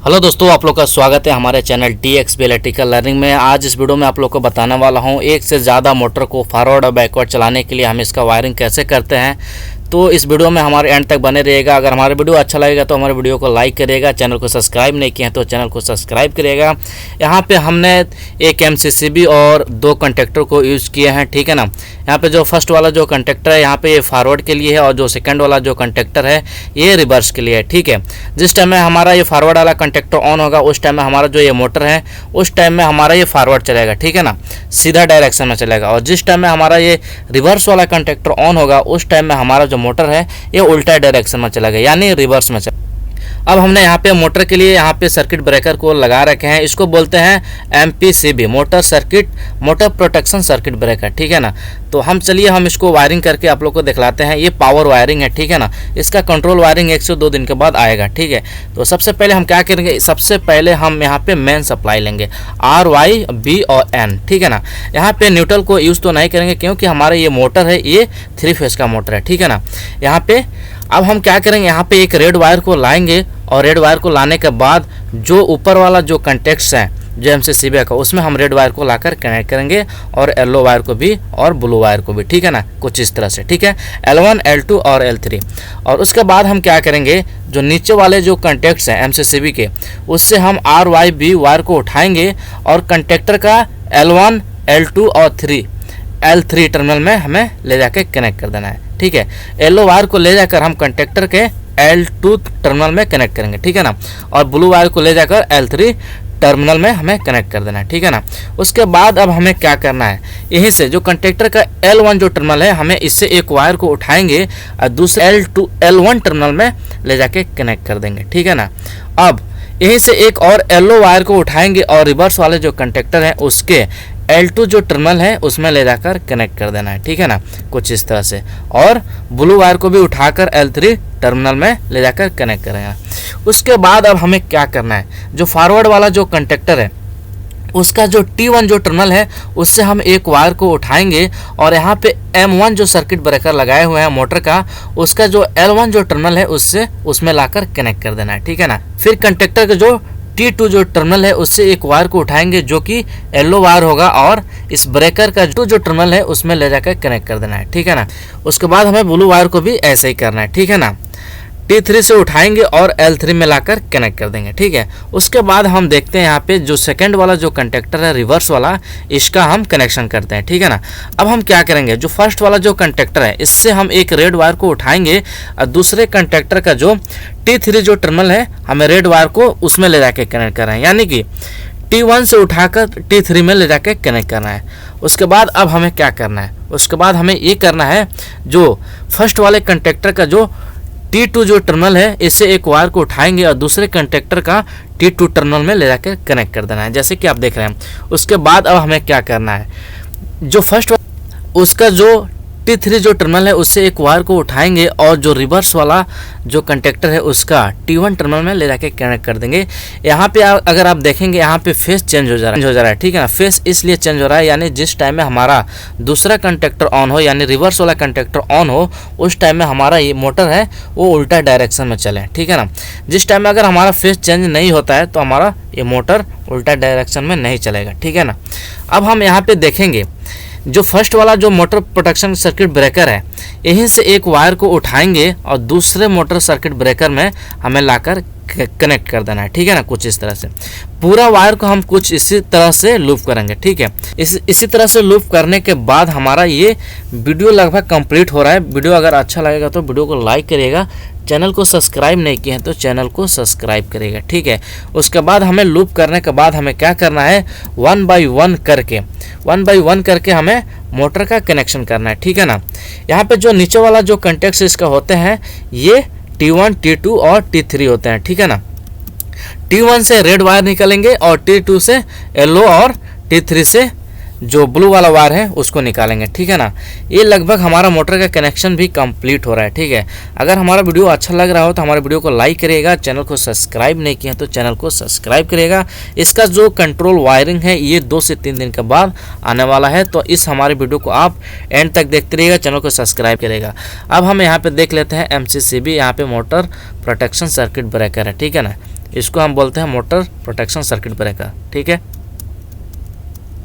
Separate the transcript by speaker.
Speaker 1: Hello दोस्तों, आप लोग का स्वागत है हमारे चैनल DXB इलेक्ट्रिकल लर्निंग में। आज इस वीडियो में आप लोग को बताने वाला हूं एक से ज़्यादा मोटर को फॉरवर्ड और बैकवर्ड चलाने के लिए हम इसका वायरिंग कैसे करते हैं। तो इस वीडियो में हमारे एंड तक बने रहिएगा। अगर हमारा वीडियो अच्छा लगेगा तो हमारे वीडियो को लाइक करिएगा, चैनल को सब्सक्राइब नहीं किए हैं तो चैनल को सब्सक्राइब करिएगा। यहाँ पे हमने एक MCCB और 2 कंडक्टर को यूज़ किए हैं, ठीक है ना। यहाँ पे जो फर्स्ट वाला जो कंडक्टर है यहाँ पे ये फॉरवर्ड के लिए है और जो सेकंड वाला जो कंडक्टर है ये रिवर्स के लिए है, ठीक है। जिस टाइम में हमारा ये फॉरवर्ड वाला कंडक्टर ऑन होगा उस टाइम में हमारा जो ये मोटर है उस टाइम में हमारा ये फॉरवर्ड चलेगा, ठीक है ना, सीधा डायरेक्शन में चलेगा। और जिस टाइम में हमारा ये रिवर्स वाला कंडक्टर ऑन होगा उस टाइम में हमारा जो मोटर है ये उल्टा डायरेक्शन में चलेगा, यानी रिवर्स में चलेगा। अब हमने यहाँ पे मोटर के लिए यहाँ पे सर्किट ब्रेकर को लगा रखे हैं, इसको बोलते हैं MPCB, motor protection circuit breaker, ठीक है ना। तो हम इसको वायरिंग करके आप लोग को दिखलाते हैं। ये पावर वायरिंग है, ठीक है ना। इसका कंट्रोल वायरिंग 1 से 2 दिन के बाद आएगा, ठीक है। तो सबसे पहले हम क्या करेंगे, सबसे पहले हम यहाँ पे मेन सप्लाई लेंगे R, Y, B और N, ठीक है ना। यहाँ पे न्यूट्रल को यूज़ तो नहीं करेंगे क्योंकि हमारा ये मोटर है ये 3 फेस का मोटर है, ठीक है ना। यहाँ पे अब हम क्या करेंगे, यहाँ पे एक रेड वायर को लाएंगे और रेड वायर को लाने के बाद जो ऊपर वाला जो कंटेक्ट्स है जो MCCB का उसमें हम रेड वायर को लाकर कनेक्ट करेंगे और येलो वायर को भी और ब्लू वायर को भी, ठीक है ना, कुछ इस तरह से, ठीक है। L1, L2 और L3। और उसके बाद हम क्या करेंगे, जो नीचे वाले जो कंटेक्ट्स हैं MCCB के उससे हम R, Y, B वायर को उठाएंगे और कंटेक्टर का L1, L2 और L3 टर्मिनल में हमें ले जाके कनेक्ट कर देना है, ठीक है। येलो वायर को ले जाकर हम कंडक्टर के L2 टर्मिनल में कनेक्ट करेंगे, ठीक है ना। और ब्लू वायर को ले जाकर L3 टर्मिनल में हमें कनेक्ट कर देना है, ठीक है ना। उसके बाद अब हमें क्या करना है, यहीं से जो कंडक्टर का L1 जो टर्मिनल है हमें इससे एक वायर को उठाएंगे और दूसरे L1 टर्मिनल में ले जाके कनेक्ट कर देंगे, ठीक है ना। अब यहीं से एक और येलो वायर को उठाएंगे और रिवर्स वाले जो कंडक्टर हैं उसके L2 जो टर्मिनल है उसमें ले जाकर कनेक्ट कर देना है, ठीक है ना, कुछ इस तरह से। और ब्लू वायर को भी उठाकर L3 टर्मिनल में ले जाकर कनेक्ट करेंगे। उसके बाद अब हमें क्या करना है, जो फॉरवर्ड वाला जो कंडक्टर है उसका जो T1 जो टर्मिनल है उससे हम एक वायर को उठाएंगे और यहाँ पे M1 जो सर्किट ब्रेकर लगाए हुए हैं मोटर का उसका जो L1 जो टर्मिनल है उसमें लाकर कनेक्ट कर देना है, ठीक है ना। फिर कंडक्टर का जो T2 जो टर्मिनल है उससे एक वायर को उठाएंगे जो कि येलो वायर होगा और इस ब्रेकर का जो टर्मिनल है उसमें ले जाकर कनेक्ट कर देना है, ठीक है ना। उसके बाद हमें ब्लू वायर को भी ऐसे ही करना है, ठीक है ना। T3 से उठाएंगे और L3 में लाकर कनेक्ट कर देंगे, ठीक है। उसके बाद हम देखते हैं यहाँ पे जो सेकंड वाला जो कंडक्टर है रिवर्स वाला इसका हम कनेक्शन करते हैं, ठीक है ना। अब हम क्या करेंगे, जो फर्स्ट वाला जो कंडक्टर है इससे हम एक रेड वायर को उठाएंगे और दूसरे कंडक्टर का जो T3 जो टर्मिनल है हमें रेड वायर को उसमें ले जाके कनेक्ट कर रहे हैं, यानी कि T1 से उठाकर T3 में ले जाके कनेक्ट करना है। उसके बाद अब हमें क्या करना है, उसके बाद हमें ये करना है जो फर्स्ट वाले कंडक्टर का जो T2 जो टर्मिनल है इससे एक वायर को उठाएंगे और दूसरे कंडक्टर का T2 टर्मिनल में ले जाकर कनेक्ट कर देना है, जैसे कि आप देख रहे हैं। उसके बाद अब हमें क्या करना है, जो फर्स्ट उसका जो T3 जो टर्मिनल है उससे एक वायर को उठाएंगे और जो रिवर्स वाला जो कंडक्टर है उसका T1 टर्मिनल में ले जाके कनेक्ट कर देंगे। यहाँ पे अगर आप देखेंगे यहाँ पे फेस चेंज हो जा रहा है, ठीक है ना। फेस इसलिए चेंज हो रहा है यानी जिस टाइम में हमारा दूसरा कंडक्टर ऑन हो यानी रिवर्स वाला कंडक्टर ऑन हो उस टाइम में हमारा ये मोटर है वो उल्टा डायरेक्शन में चले, ठीक है ना। जिस टाइम में अगर हमारा फेस चेंज नहीं होता है तो हमारा ये मोटर उल्टा डायरेक्शन में नहीं चलेगा, ठीक है ना। अब हम यहाँ पे देखेंगे जो फर्स्ट वाला जो मोटर प्रोटेक्शन सर्किट ब्रेकर है यहीं से एक वायर को उठाएंगे और दूसरे मोटर सर्किट ब्रेकर में हमें लाकर कनेक्ट कर देना है, ठीक है ना, कुछ इस तरह से। पूरा वायर को हम कुछ इसी तरह से लूप करेंगे, ठीक है। इसी तरह से लूप करने के बाद हमारा ये वीडियो लगभग कंप्लीट हो रहा है। वीडियो अगर अच्छा लगेगा तो वीडियो को लाइक करिएगा, चैनल को सब्सक्राइब नहीं किए हैं तो चैनल को सब्सक्राइब करिएगा, ठीक है। उसके बाद हमें लूप करने के बाद हमें क्या करना है, 1 बाय 1 करके हमें मोटर का कनेक्शन करना है, ठीक है ना। यहाँ पे जो नीचे वाला जो कंटेक्ट्स इसका होते हैं ये T1, T2 और T3 होते हैं, ठीक है ना। T1 से रेड वायर निकालेंगे और T2 से येलो और T3 से जो ब्लू वाला वायर है उसको निकालेंगे, ठीक है ना। ये लगभग हमारा मोटर का कनेक्शन भी कंप्लीट हो रहा है, ठीक है। अगर हमारा वीडियो अच्छा लग रहा हो तो हमारे वीडियो को लाइक करिएगा, चैनल को सब्सक्राइब नहीं किया तो चैनल को सब्सक्राइब करिएगा। इसका जो कंट्रोल वायरिंग है ये 2 से 3 दिन के बाद आने वाला है, तो इस हमारे वीडियो को आप एंड तक देखते रहिएगा, चैनल को सब्सक्राइब करिएगा। अब हम यहाँ पे देख लेते हैं MCCB, यहाँ पे मोटर प्रोटेक्शन सर्किट ब्रेकर है, ठीक है ना। इसको हम बोलते हैं मोटर प्रोटेक्शन सर्किट ब्रेकर। ठीक है।